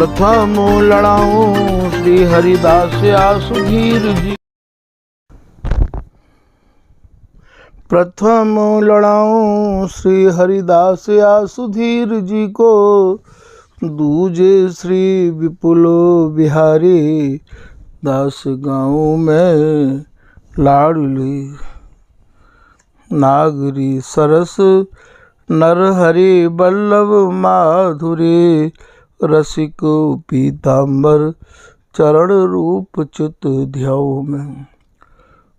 प्रथम लड़ाऊं श्री हरिदास सुधीर जी। प्रथम लड़ाऊं श्री हरिदास सुधीर जी को, दूजे श्री विपुल बिहारी दास गाँव में लाडली। नागरी सरस नरहरि बल्लभ माधुरी, रसिक पीताम्बर चरण रूप चित ध्याऊ में।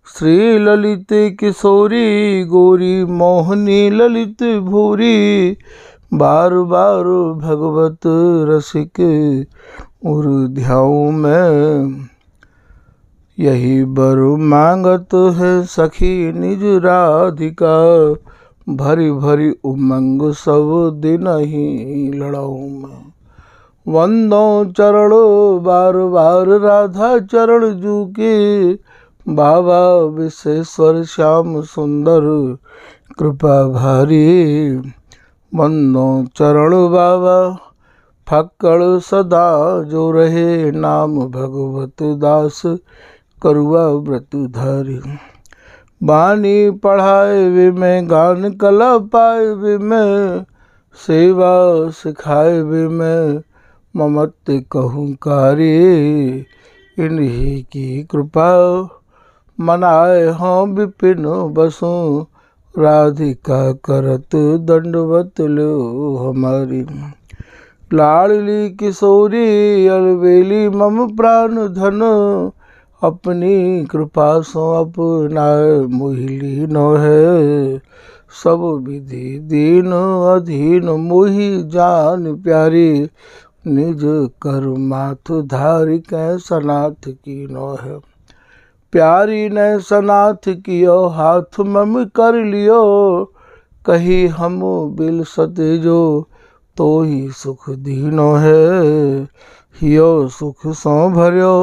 श्री ललित किशोरी गोरी मोहनी ललित भूरी, बार बार भगवत रसिक उर ध्याऊ में। यही बर मांगत है सखी निज राधिका, भरी भरी उमंग सब दिन ही लड़ाऊ में। वंदो चरण बार बार राधा चरण जू के, बाबा विश्वेश्वर श्याम सुंदर कृपा भारी। वंदो चरण बाबा फक्कड़ सदा जो रहे, नाम भगवत दास करुआ व्रत धारी। बानी पढ़ाए वे में गान कला पाए वे में, सेवा सिखाए वे में ममत कहूँ कारी। इन्हीं की कृपा मनाए हों विपिन बसों, राधिका करत दंडवत लो हमारी। लाडली किशोरी अलबेली मम प्राण धन, अपनी कृपा सो अपनाए मोहिली नो है। सब विधि दीन अधीन मोहि जान प्यारी, निज कर माथ धारि कै सनाथ की नो है। प्यारी ने सनाथ कियो हाथ मम कर लियो, कही हम बिल सते जो तो ही सुख दीनो है। हियो सुख सो भर्यो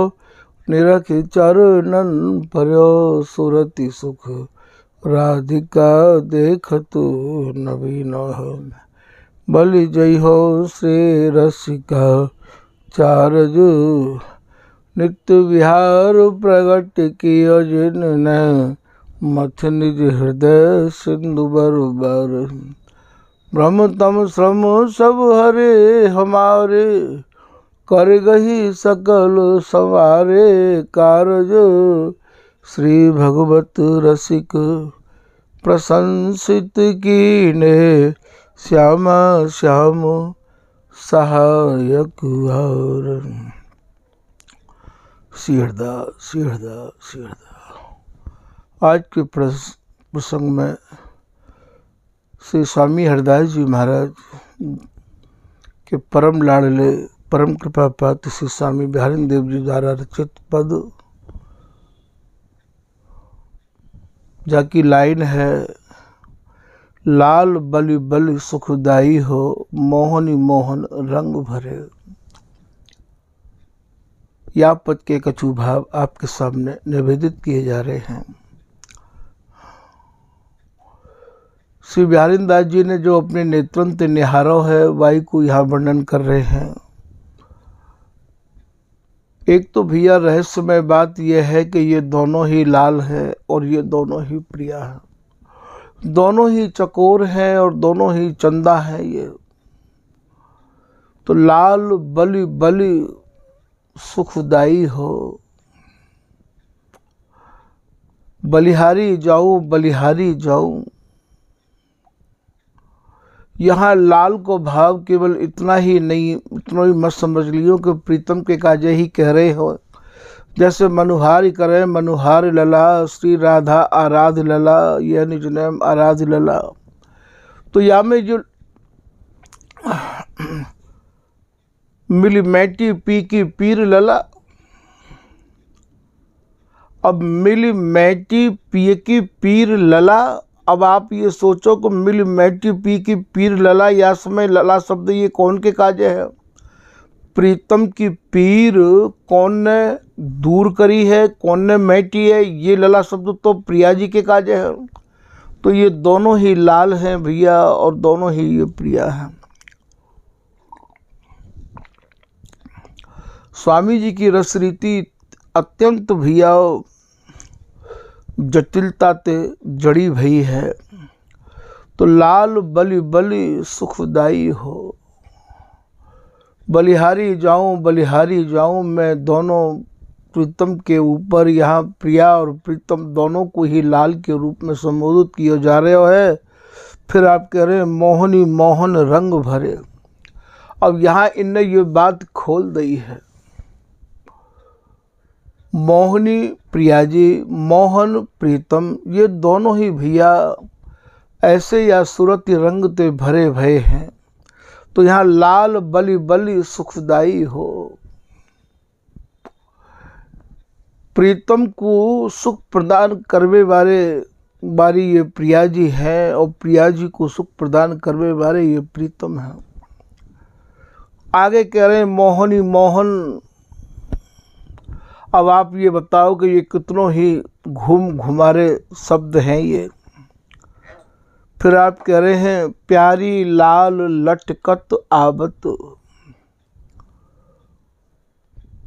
निरख चरणन पर्यो, सुरति सुख राधिका देखत नवीनो है। बलि जय हो श्री रसिका चारज, नित्य विहार प्रगट कियो जिनने, मथ निज हृदय सिंधु बरबर। ब्रह्म तम श्रम सब हरे हमारे, कर गही सकल सवारे कारज। श्री भगवत रसिक प्रशंसित कीने, श्यामा श्याम सहायक और। सीहरदा सीहरदा सीहरदा। आज के प्रसंग में श्री स्वामी हरदास जी महाराज के परम लाडले परम कृपा पात्र श्री स्वामी बिहारी देव जी द्वारा रचित पद, जाकी लाइन है, लाल बलि बलि सुखदाई हो, मोहनी मोहन रंग भरे। या पद के कछु भाव आपके सामने निवेदित किए जा रहे हैं। श्री बिहारी दास जी ने जो अपने नेत्रंत निहारो है, वाई को यहाँ वर्णन कर रहे हैं। एक तो भैया रहस्यमय बात यह है कि ये दोनों ही लाल है और ये दोनों ही प्रिया है, दोनों ही चकोर हैं और दोनों ही चंदा है। ये तो लाल बलि बलि सुखदाई हो, बलिहारी जाऊं बलिहारी जाऊं। यहाँ लाल को भाव केवल इतना ही नहीं, इतना ही मत समझ लियो कि प्रीतम के काजे ही कह रहे हो। जैसे मनुहारी करें मनुहार लला, श्री राधा आराध लला, यह निज नेम आराध लला। तो या में जो मिली मैटी पी की पीर लला, अब मिली मैटी पी की पीर लला। अब आप ये सोचो कि मिल मैटी पी की पीर लला, या समय लला शब्द ये कौन के काजे है? प्रीतम की पीर कौन ने दूर करी है, कौन ने मैटी है? ये लला शब्द तो प्रिया जी के काजे है। तो ये दोनों ही लाल हैं भैया और दोनों ही ये प्रिया हैं। स्वामी जी की रस रीति अत्यंत भैया जटिलता ते जड़ी भई है। तो लाल बलि बलि सुखदाई हो, बलिहारी जाऊं मैं दोनों प्रीतम के ऊपर। यहाँ प्रिया और प्रीतम दोनों को ही लाल के रूप में संबोधित किया जा रहे है। फिर आप कह रहे हैं मोहनी मोहन रंग भरे। अब यहाँ इनने ये बात खोल दी है, मोहनी प्रिया जी, मोहन प्रीतम, ये दोनों ही भैया ऐसे या सूरती रंग ते भरे भये हैं। तो यहाँ लाल बलि बलि सुखदाई हो, प्रीतम को सुख प्रदान करने वाली ये प्रिया जी है और प्रिया जी को सुख प्रदान करने वाले ये प्रीतम है। आगे कह रहे हैं मोहनी मोहन। अब आप ये बताओ कि ये कितनों ही घुमारे शब्द हैं ये। फिर आप कह रहे हैं प्यारी लाल लटकत आवत,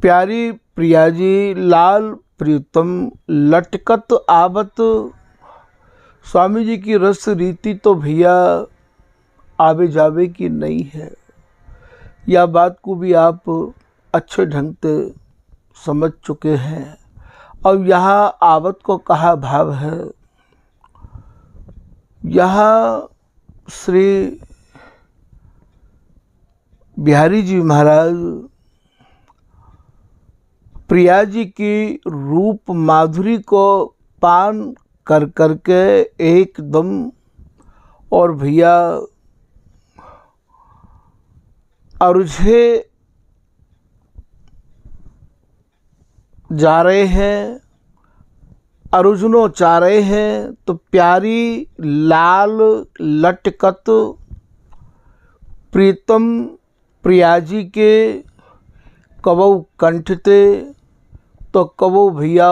प्यारी प्रिया जी, लाल प्रीतम, लटकत आवत। स्वामी जी की रस रीति तो भैया आवे जावे की नहीं है। यह बात को भी आप अच्छे ढंग से समझ चुके हैं। अब यहाँ आवत को कहा भाव है, यहाँ श्री बिहारी जी महाराज प्रिया जी की रूप माधुरी को पान कर करके एकदम और भैया अरुझे जा रहे हैं, अरुझनो चाह रहे हैं। तो प्यारी लाल लटकत प्रीतम प्रिया जी के कबऊ कंठते। तो कबऊ भैया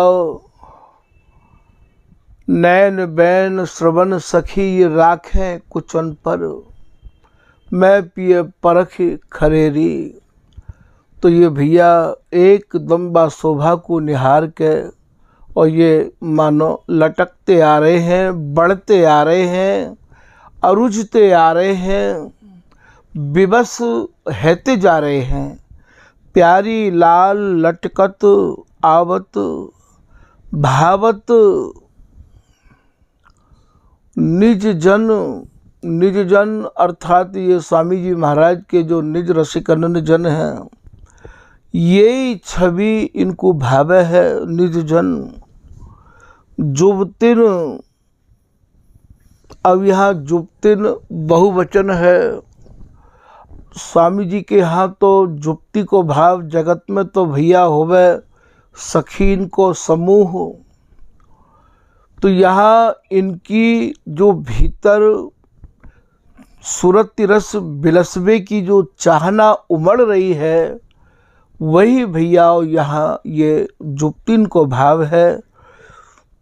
नैन बैन श्रवण सखी राखें कुचन पर, मैं पिए परख खरेरी। तो ये भैया एकदम बा शोभा को निहार के और ये मानो लटकते आ रहे हैं, बढ़ते आ रहे हैं, अरुझते आ रहे हैं, विवश हैते जा रहे हैं। प्यारी लाल लटकत आवत भावत निज जन अर्थात ये स्वामी जी महाराज के जो निज रसिकनंद जन हैं, यही छवि इनको भावे है। निज जन जुबतिन, अब यहाँ जुबतिन बहुवचन है। स्वामी जी के यहाँ तो जुप्ति को भाव, जगत में तो भैया होवे सखीन को समूह। तो यहाँ इनकी जो भीतर सूरत रस बिलसबे की जो चाहना उमड़ रही है, वही भैया यहाँ ये जुप्तिन को भाव है।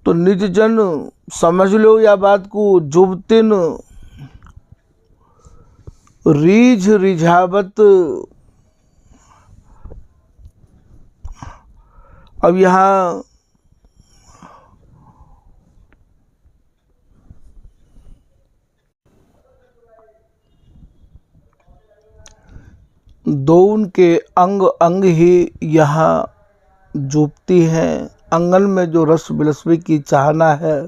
तो निज जन समझ लो या बात को, जुबतिन रीझ रिझावत। अब यहाँ दोन के अंग अंग ही यहाँ जुबती हैं। अंगन में जो रस बिलसबे की चाहना है,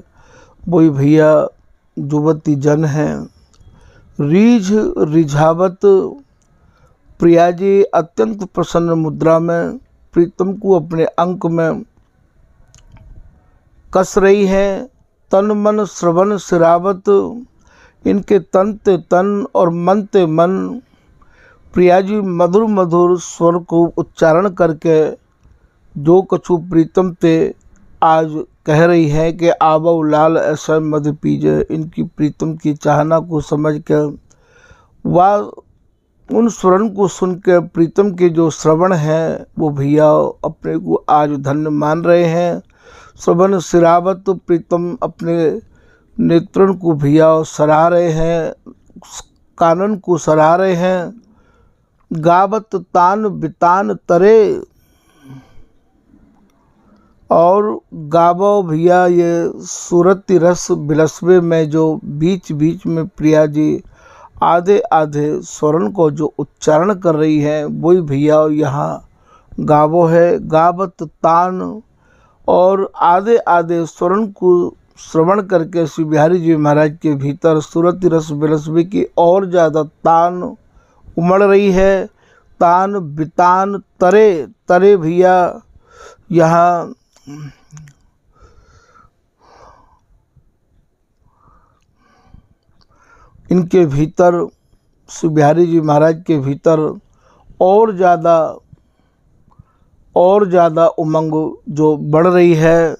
वही भैया जुबती जन हैं। रीझ रिझावत, प्रिया जी अत्यंत प्रसन्न मुद्रा में प्रीतम को अपने अंक में कस रही हैं। तन मन श्रवण सिरावत, इनके तन ते तन और मन ते मन प्रिया जी मधुर मधुर स्वर को उच्चारण करके जो कछु प्रीतम ते आज कह रही है कि आवो लाल ऐसा मध पीजे। इनकी प्रीतम की चाहना को समझ कर वह उन स्वरण को सुन के प्रीतम के जो श्रवण हैं, वो भैया अपने को आज धन्य मान रहे हैं। श्रवण सिरावत, प्रीतम अपने नेत्रण को भैया सराह रहे हैं, कानन को सराह रहे हैं। गावत तान बितान तरे, और गावो भैया ये सूरत रस बिलसबे में जो बीच बीच में प्रिया जी आधे आधे स्वरण को जो उच्चारण कर रही है वही भैया यहाँ गावो है। गावत तान और आधे आधे स्वरण को श्रवण करके श्री बिहारी जी महाराज के भीतर सूरत रस बिलसबे की और ज़्यादा तान उमड़ रही है। तान बितान तरे तरे भैया यहाँ इनके भीतर श्री बिहारी जी महाराज के भीतर और ज़्यादा उमंग जो बढ़ रही है।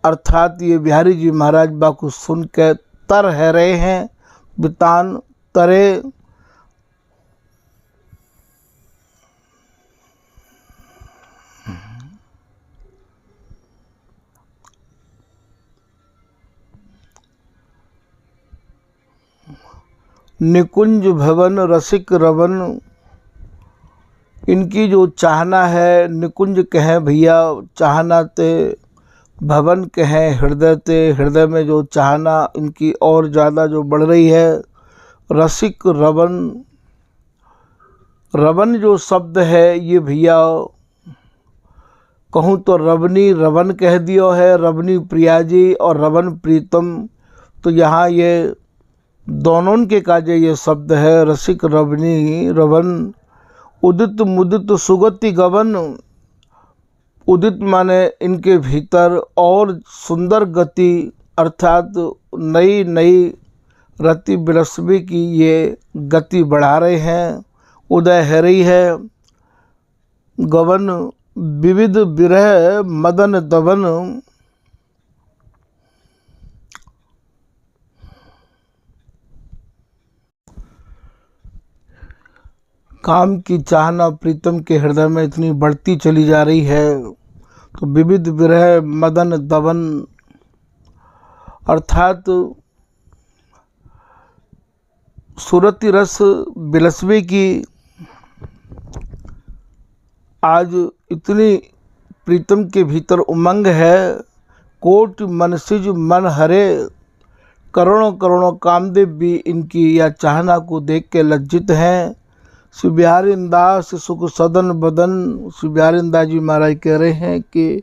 अर्थात ये बिहारी जी महाराज बाको सुन के तर है रहे हैं। बितान तरे निकुंज भवन रसिक रवन, इनकी जो चाहना है निकुंज कहें भैया चाहना ते, भवन कहें हृदय ते, हृदय में जो चाहना इनकी और ज़्यादा जो बढ़ रही है। रसिक रवन, रवन जो शब्द है ये भैया कहूँ तो रवनी रवन कह दियो है, रवनी प्रिया जी और रवन प्रीतम, तो यहाँ ये दोनों के काजे ये शब्द है। रसिक रवनी रवन, उदित मुदित सुगति गवन, उदित माने इनके भीतर और सुंदर गति अर्थात नई नई रति बिलसबे की ये गति बढ़ा रहे हैं, उदय है रही है। गवन विविध विरह मदन दवन, काम की चाहना प्रीतम के हृदय में इतनी बढ़ती चली जा रही है। तो विविध विरह मदन दवन अर्थात सूरती रस बिलसबे की आज इतनी प्रीतम के भीतर उमंग है। कोट मनसिज मन हरे, करोड़ों करोड़ों कामदेव भी इनकी या चाहना को देख के लज्जित हैं। श्री बिहारी दास सुख सदन बदन, श्री बिहारी दास जी महाराज कह रहे हैं कि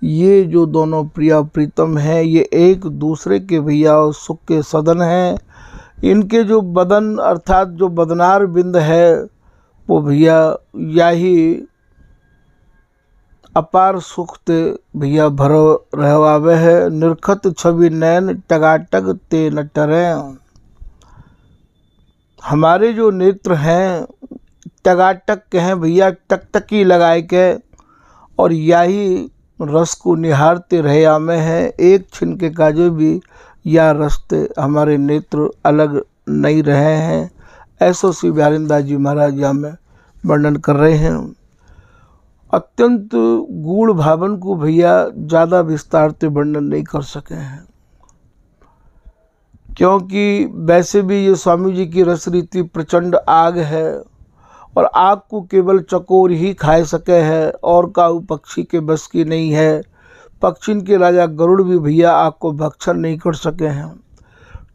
ये जो दोनों प्रिया प्रीतम हैं ये एक दूसरे के भैया सुख के सदन हैं। इनके जो बदन अर्थात जो बदनार बिंद है वो भैया याही अपार सुख ते भैया भरो रहवावे है। निरखत छवि नैन टगाटग ते न टरें, हमारे जो नेत्र हैं टगाटक के हैं भैया टकटकी लगाए के, और यही रस को निहारते रहे आमे हैं। एक छिन के काजे भी या रस्ते हमारे नेत्र अलग नहीं रहे हैं। ऐसो श्री बिहारी दास जी महाराज यहाँ में वर्णन कर रहे हैं। अत्यंत गूढ़ भावन को भैया ज़्यादा विस्तार से वर्णन नहीं कर सके हैं, क्योंकि वैसे भी ये स्वामी जी की रस रीति प्रचंड आग है और आग को केवल चकोर ही खाए सके है और काऊ पक्षी के बस की नहीं है। पक्षिन के राजा गरुड़ भी भैया आग को भक्षण नहीं कर सके हैं।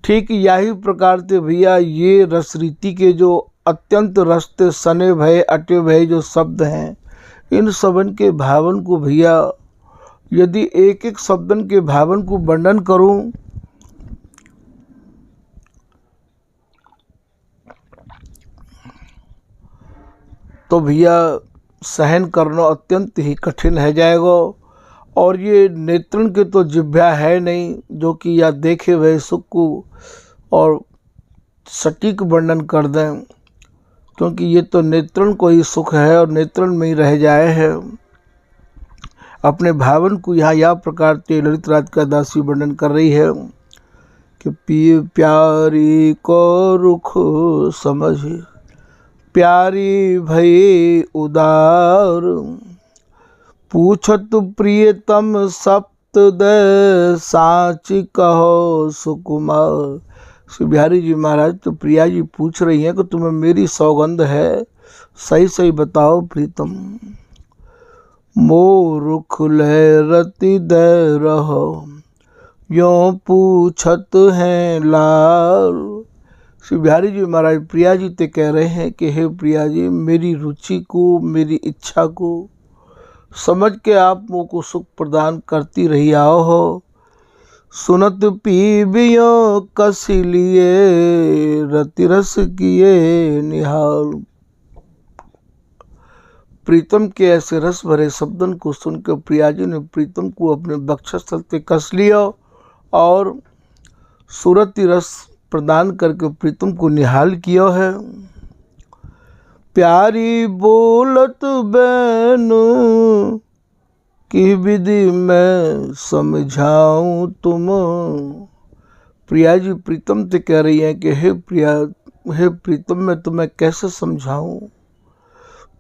ठीक यही प्रकार से भैया ये रस रीति के जो अत्यंत रस्ते सने भय अटे भय जो शब्द हैं, इन सबन के भावन को भैया यदि एक एक शब्दन के भावन को वर्णन करूं तो भैया सहन करना अत्यंत ही कठिन है जाएगा। और ये नेत्रन के तो जिभ्या है नहीं जो कि या देखे हुए सुख को और सटीक वर्णन कर दें, क्योंकि ये तो नेत्रन को ही सुख है और नेत्रन में ही रह जाए है। अपने भावन को यहाँ या प्रकार से ललित राधिका दासी वर्णन कर रही है कि पिए प्यारी को रुख समझ, प्यारी भई उदार, पूछत प्रियतम सप्त दे साच कहो सुकुमार। श्री बिहारी जी महाराज तो प्रिया जी पूछ रही हैं कि तुम्हें मेरी सौगंध है, सही सही बताओ प्रीतम। मोरुख लहरती दे रहो, यों पूछत हैं लाल। श्री बिहारी जी महाराज प्रिया जी ते कह रहे हैं कि हे प्रिया जी, मेरी रुचि को, मेरी इच्छा को समझ के आप मुझको सुख प्रदान करती रही आओ हो। सुनत पीबियो कसी लिए, रति रस किए निहाल। प्रीतम के ऐसे रस भरे शब्दन को सुनकर प्रिया जी ने प्रीतम को अपने वक्षस्थल पे कस लिया और सुरति रस प्रदान करके प्रीतम को निहाल किया है। प्यारी बोलत बैन की विधि मैं समझाऊं तुम। प्रिया जी प्रीतम से कह रही है कि हे प्रिया, हे प्रीतम, मैं तुम्हें कैसे समझाऊं।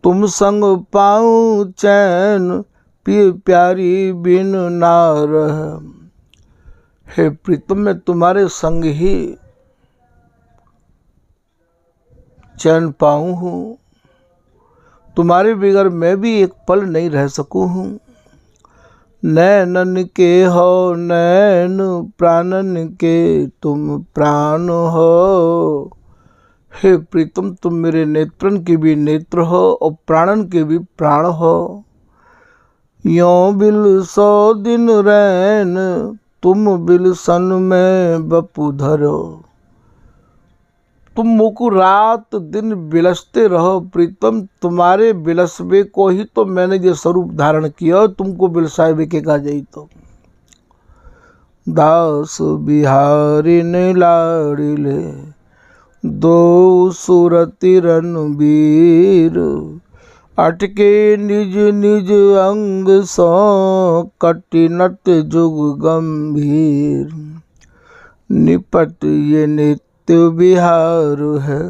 तुम संग पाऊं चैन, प्यारी बिन ना रह। हे प्रीतम, मैं तुम्हारे संग ही चैन पाऊं हूँ, तुम्हारे बगैर मैं भी एक पल नहीं रह सकूं हूँ। नैनन के हो नैन, प्राणन के तुम प्राण हो। हे प्रीतम, तुम मेरे नेत्रन के भी नेत्र हो और प्राणन के भी प्राण हो। यों बिल 100 दिन रैन, तुम बिल सन में बपु धरो। तुम मुझको रात दिन बिलसते रहो प्रीतम, तुम्हारे बिलसबे को ही तो मैंने ये स्वरूप धारण किया, तुमको बिलसाए बिके का जाई तो। दास बिहारी ने लाड़िले, दो सुरति रणबीर। अटके निज निज अंग सो, कटिनत जुग गंभीर। निपट ये नित्य बिहार है,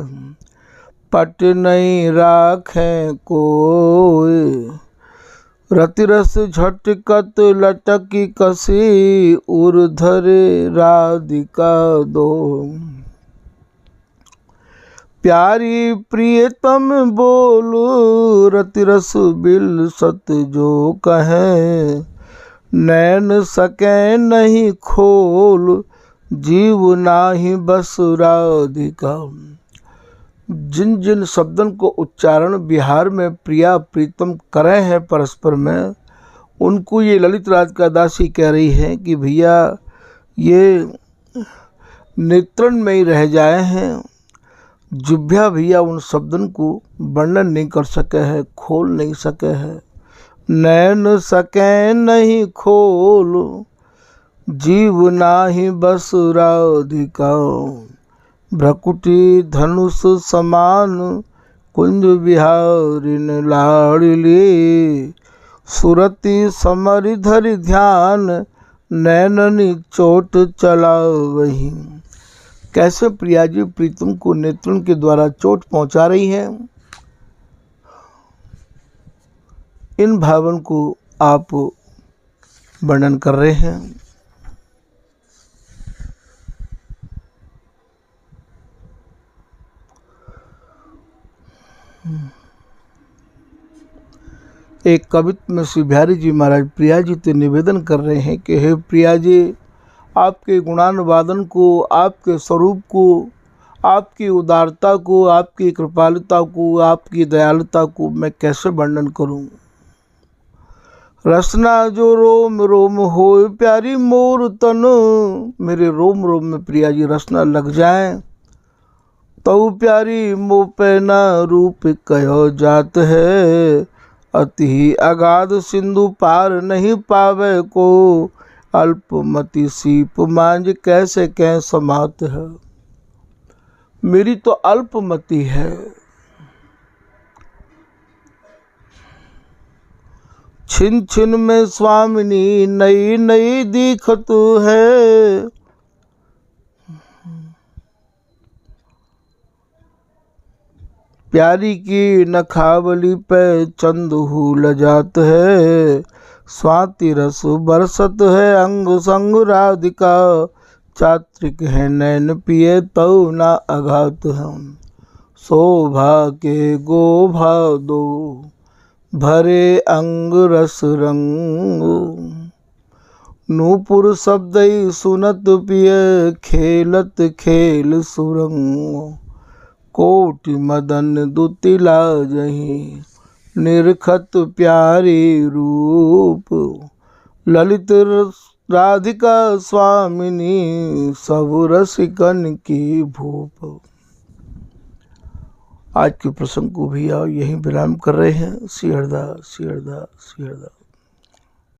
पट नहीं राखें कोई। रति रस झटकत लटकी कसी, उर्धरे राधिका दो। प्यारी प्रियतम बोलो, रति रस बिल सत जो कहे। नैन सके नहीं खोल, जीव नाही बस राधिका। जिन जिन शब्दों को उच्चारण बिहार में प्रिया प्रीतम करे हैं परस्पर में, उनको ये ललित राधिका दासी कह रही है कि भैया ये नेत्रन में ही रह जाए हैं। जिह्वा भैया उन शब्दों को वर्णन नहीं कर सके है, खोल नहीं सके है। नैन सके नहीं खोल, जीव नाही बस राधिका। भ्रकुटी धनुष समान, कुंज बिहारिन लाड़िली। सुरति समरि धरि ध्यान, नैननी चोट चला वही। कैसे प्रिया जी प्रीतम को नेत्रों के द्वारा चोट पहुंचा रही है, इन भावन को आप वर्णन कर रहे हैं। एक कवित्व में श्री बिहारी जी महाराज प्रिया जी से निवेदन कर रहे हैं कि हे प्रिया जी, आपके गुणानुवादन को, आपके स्वरूप को, आपकी उदारता को, आपकी कृपालुता को, आपकी दयालुता को मैं कैसे वर्णन करूं। रसना जो रोम रोम हो, प्यारी मोर तन। मेरे रोम रोम में प्रिया जी रसना लग जाए, तो प्यारी मोह पैना रूप कहो जात है। अति ही अगाध सिंधु पार नहीं पावे को, अल्पमति सीप मांझ कैसे कह समात है। मेरी तो अल्पमति है, छिन छिन में स्वामिनी नई नई दिखत है। प्यारी की नखावली पे चंदहू लजात है। स्वाति रस बरसत है अंग संग राधिका। चात्रिक है नैन पिए तो ना अघात हम। शोभा के गोभा दो भरे अंग रस रंग। नूपुर शब्द सुनत पिय खेलत खेल सुरंग। कोटि मदन दुतिला जहीं निरखत प्यारी रूप। ललित राधिका स्वामिनी सब रसिकन की भूप। आज के प्रसंग को भी यहीं विराम कर रहे हैं। श्री हरदा, श्री हरदा, श्री हरदा।